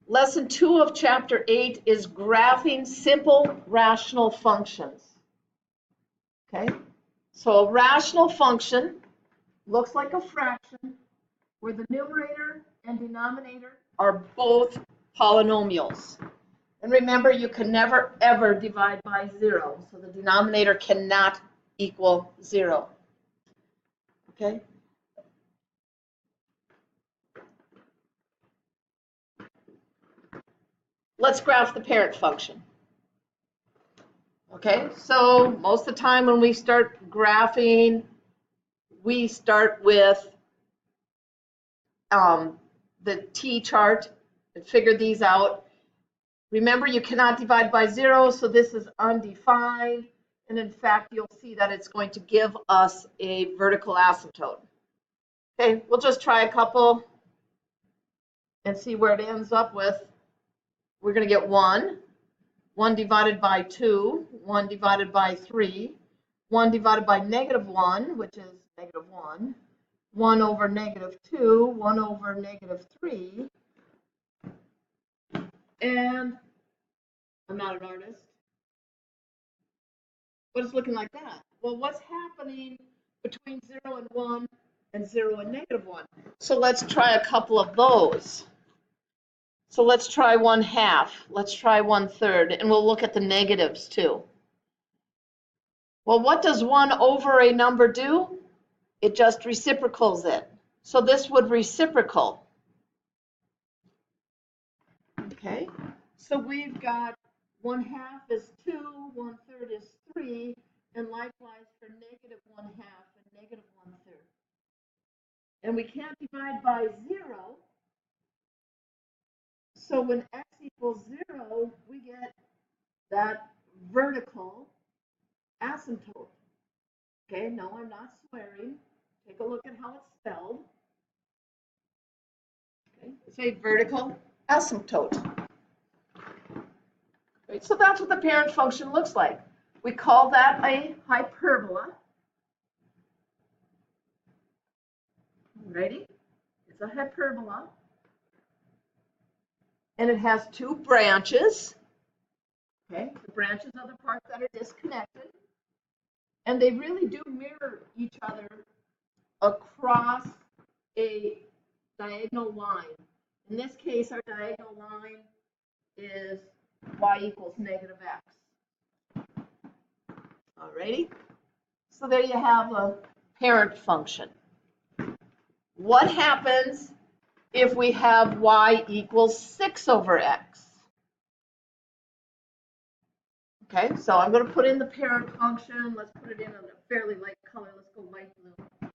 Lesson 2 of Chapter 8 is graphing simple rational functions. Okay, so a rational function looks like a fraction where the numerator and denominator are both polynomials. And remember, you can never, ever divide by 0, so the denominator cannot equal 0. Okay? Let's graph the parent function. Okay, so most of the time when we start graphing, we start with the t-chart and figure these out. Remember, you cannot divide by 0, so this is undefined. And in fact, you'll see that it's going to give us a vertical asymptote. Okay, we'll just try a couple and see where it ends up with. We're going to get 1 divided by 2, 1 divided by 3, 1 divided by -1, which is -1, 1 over -2, 1 over -3, and I'm not an artist, but it's looking like that. Well, what's happening between 0 and 1 and 0 and -1? So let's try a couple of those. So let's try 1/2, let's try 1/3, and we'll look at the negatives too. Well, what does 1 over a number do? It just reciprocals it. So this would reciprocal. Okay, so we've got 1/2 is 2, 1/3 is 3, and likewise for -1/2 and -1/3. And we can't divide by 0. So when x equals 0, we get that vertical asymptote. Okay, no, I'm not swearing. Take a look at how it's spelled. Okay, it's a vertical asymptote. Right, so that's what the parent function looks like. We call that a hyperbola. Ready? It's a hyperbola. And it has 2 branches. Okay, the branches are the parts that are disconnected. And they really do mirror each other across a diagonal line. In this case, our diagonal line is y equals -x. Alrighty, so there you have a parent function. What happens if we have y equals 6 over x? Okay, so I'm going to put in the parent function. Let's put it in a fairly light color. Let's go light blue.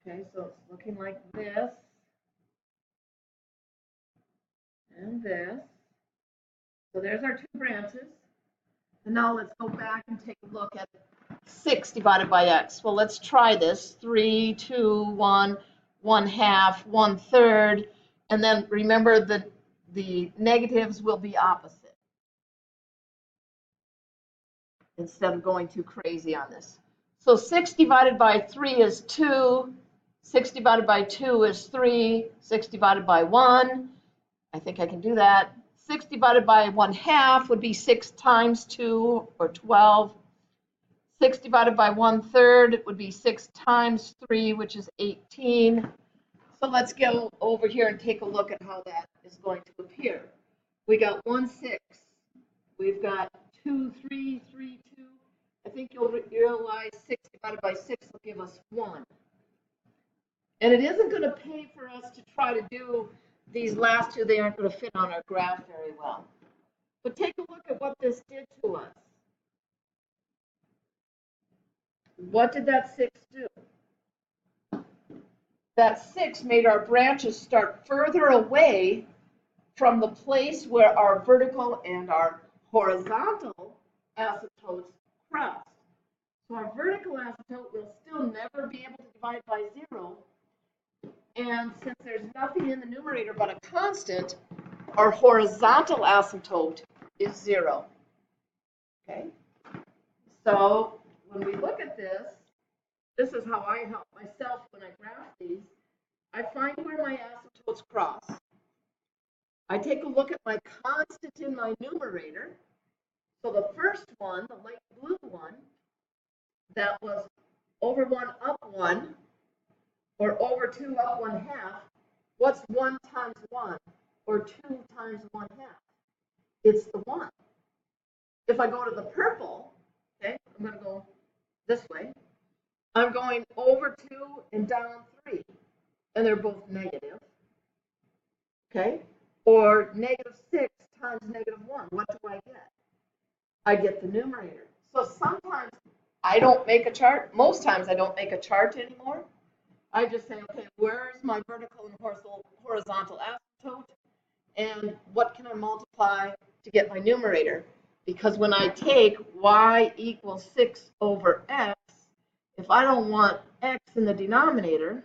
Okay, so it's looking like this and this. So there's our 2 branches. And now let's go back and take a look at 6 divided by x. Well, let's try this. 3, 2, 1, 1/2, 1/3. And then remember that the negatives will be opposite instead of going too crazy on this. So 6 divided by 3 is 2. 6 divided by 2 is 3. 6 divided by 1, I think I can do that. 6 divided by 1/2 would be 6 times 2, or 12. 6 divided by 1/3 would be 6 times 3, which is 18. So let's go over here and take a look at how that is going to appear. We got 1, 6. We've got 2, 3, 3, 2. I think you'll realize 6 divided by 6 will give us 1. And it isn't going to pay for us to try to do these last 2. They aren't going to fit on our graph very well. But take a look at what this did to us. What did that 6 do? That 6 made our branches start further away from the place where our vertical and our horizontal asymptotes cross. So our vertical asymptote will still never be able to divide by 0. And since there's nothing in the numerator but a constant, our horizontal asymptote is 0. Okay? So when we look at this, this is how I help myself when I graph these. I find where my asymptotes cross. I take a look at my constant in my numerator. So the first one, the light blue one, that was over 1 up 1, or over 2 up 1/2, what's 1 times 1, or 2 times 1/2? It's the 1. If I go to the purple, okay, I'm going to go this way. I'm going over 2 and down 3, and they're both negative, okay? Or -6 times -1, what do I get? I get the numerator. So sometimes I don't make a chart. Most times I don't make a chart anymore. I just say, okay, where's my vertical and horizontal asymptote? And what can I multiply to get my numerator? Because when I take y equals 6 over x, if I don't want x in the denominator,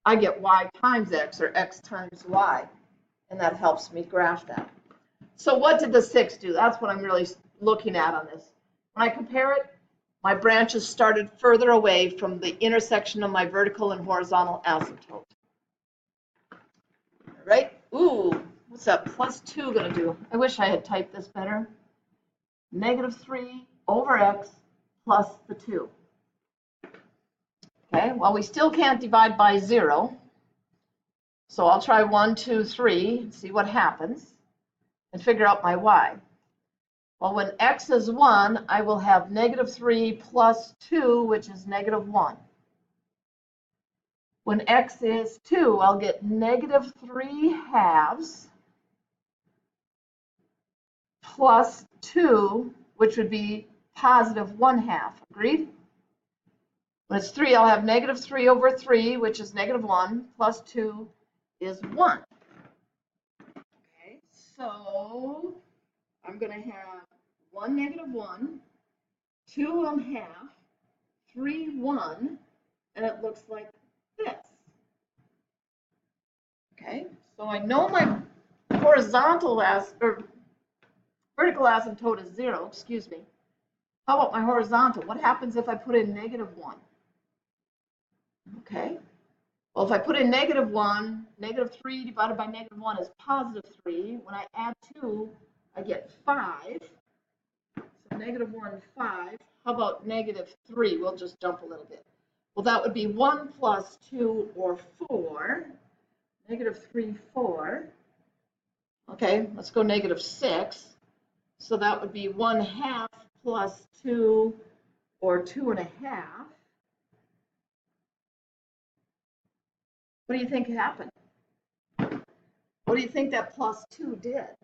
I get y times x, or x times y. And that helps me graph that. So what did the 6 do? That's what I'm really looking at on this. When I compare it, my branches started further away from the intersection of my vertical and horizontal asymptote. Right? Ooh, what's that +2 going to do? I wish I had typed this better. -3 over x plus the 2. Okay, well, we still can't divide by 0. So I'll try 1, 2, 3, and see what happens, and figure out my y. Well, when x is 1, I will have -3 plus 2, which is -1. When x is 2, I'll get -3/2 plus 2, which would be +1/2. Agreed? When it's 3, I'll have -3 over 3, which is -1, plus 2 is 1. Okay, so I'm going to have 1 -1, 2 1/2, 3 1, and it looks like this. Okay, so I know my vertical asymptote is 0, excuse me. How about my horizontal? What happens if I put in -1? Okay, well, if I put in -1, -3 divided by -1 is +3. When I add 2, I get 5. So -1, 5. How about -3? We'll just jump a little bit. Well, that would be 1 plus 2, or 4. -3, 4. Okay, let's go -6. So that would be 1/2 plus 2, or 2 1/2. What do you think happened? What do you think that +2 did?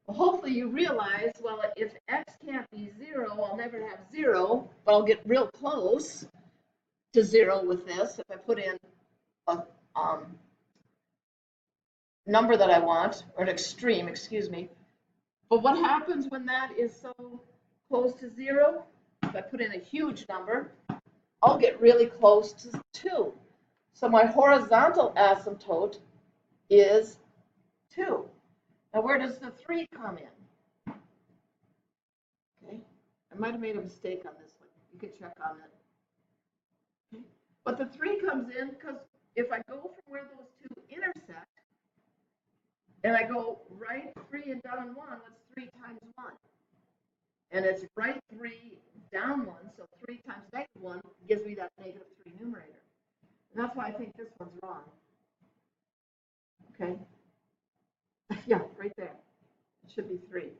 Well, hopefully you realize, well, if x can't be 0, I'll never have 0, but I'll get real close to 0 with this if I put in a number that I want, or an extreme, excuse me. But what happens when that is so close to 0? If I put in a huge number, I'll get really close to 2. So my horizontal asymptote is 2. Now, where does the 3 come in? Okay, I might have made a mistake on this one. You can check on it. Okay. But the 3 comes in because if I go from where those 2 intersect, and I go right 3 and down 1, what's 3 times 1? And it's right 3, down 1, so 3 times -1 gives me that -3 numerator. And that's why I think this one's wrong. Okay. Yeah, right there. It should be 3.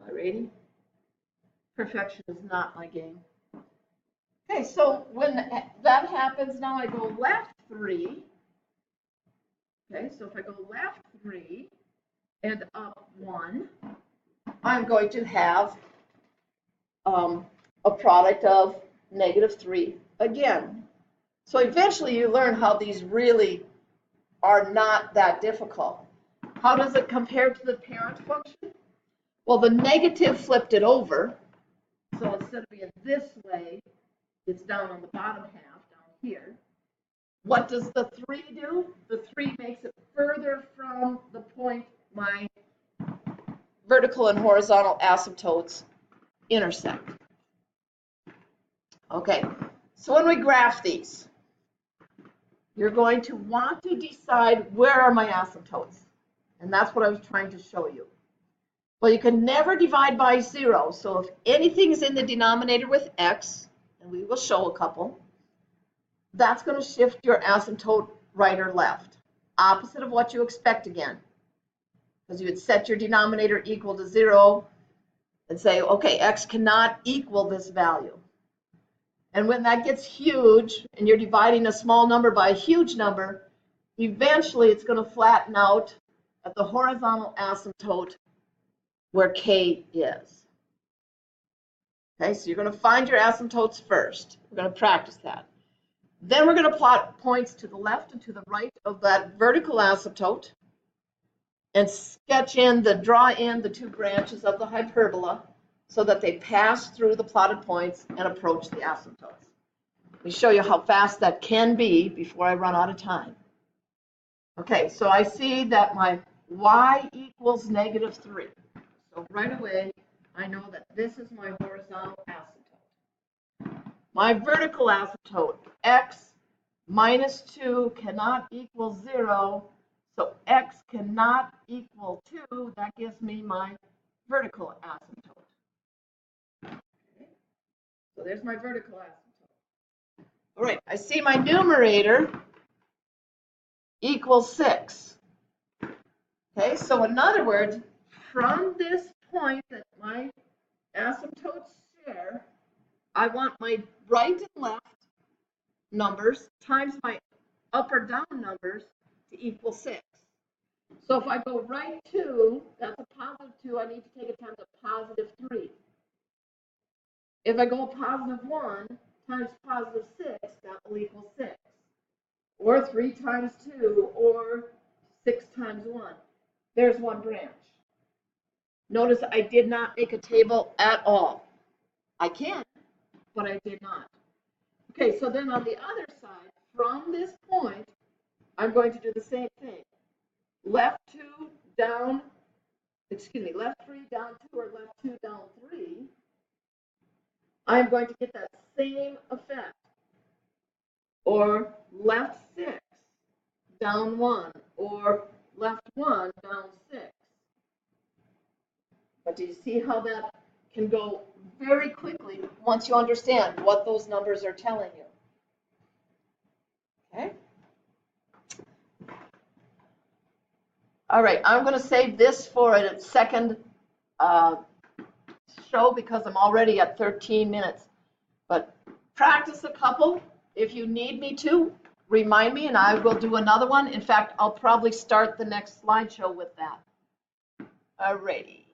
Alrighty. Perfection is not my game. Okay, so when that happens, now I go left 3. Okay, so if I go left 3 and up 1, I'm going to have a product of -3 again. So eventually you learn how these really are not that difficult. How does it compare to the parent function? Well, the negative flipped it over. So instead of being this way, it's down on the bottom half, down here. What does the 3 do? The 3 makes it further from the point my vertical and horizontal asymptotes intersect. Okay, so when we graph these, you're going to want to decide where are my asymptotes. And that's what I was trying to show you. Well, you can never divide by 0. So if anything is in the denominator with x, and we will show a couple, that's going to shift your asymptote right or left, opposite of what you expect again. Because you would set your denominator equal to 0 and say, okay, x cannot equal this value. And when that gets huge and you're dividing a small number by a huge number, eventually it's going to flatten out at the horizontal asymptote where k is. Okay, so you're going to find your asymptotes first. We're going to practice that. Then we're going to plot points to the left and to the right of that vertical asymptote and draw in the two branches of the hyperbola so that they pass through the plotted points and approach the asymptotes. Let me show you how fast that can be before I run out of time. Okay, so I see that my y equals -3. So right away, I know that this is my horizontal asymptote. My vertical asymptote, x minus 2 cannot equal 0, so x cannot equal 2. That gives me my vertical asymptote. Okay. So there's my vertical asymptote. All right, I see my numerator equals 6. Okay, so in other words, from this point that my asymptotes share, I want my right and left numbers times my up or down numbers to equal 6. So if I go right 2, that's a +2, I need to take it times a +3. If I go +1 times +6, that will equal 6. Or 3 times 2, or 6 times 1. There's one branch. Notice I did not make a table at all. I can, but I did not. Okay, so then on the other side, from this point, I'm going to do the same thing. Left 2 down, left 3 down 2, or left 2 down 3. I'm going to get that same effect. Or left 6 down 1, or left 1 down 6. But do you see how that can go very quickly once you understand what those numbers are telling you? Okay. All right, I'm going to save this for a second show because I'm already at 13 minutes. But practice a couple. If you need me to, remind me and I will do another one. In fact, I'll probably start the next slideshow with that. All righty.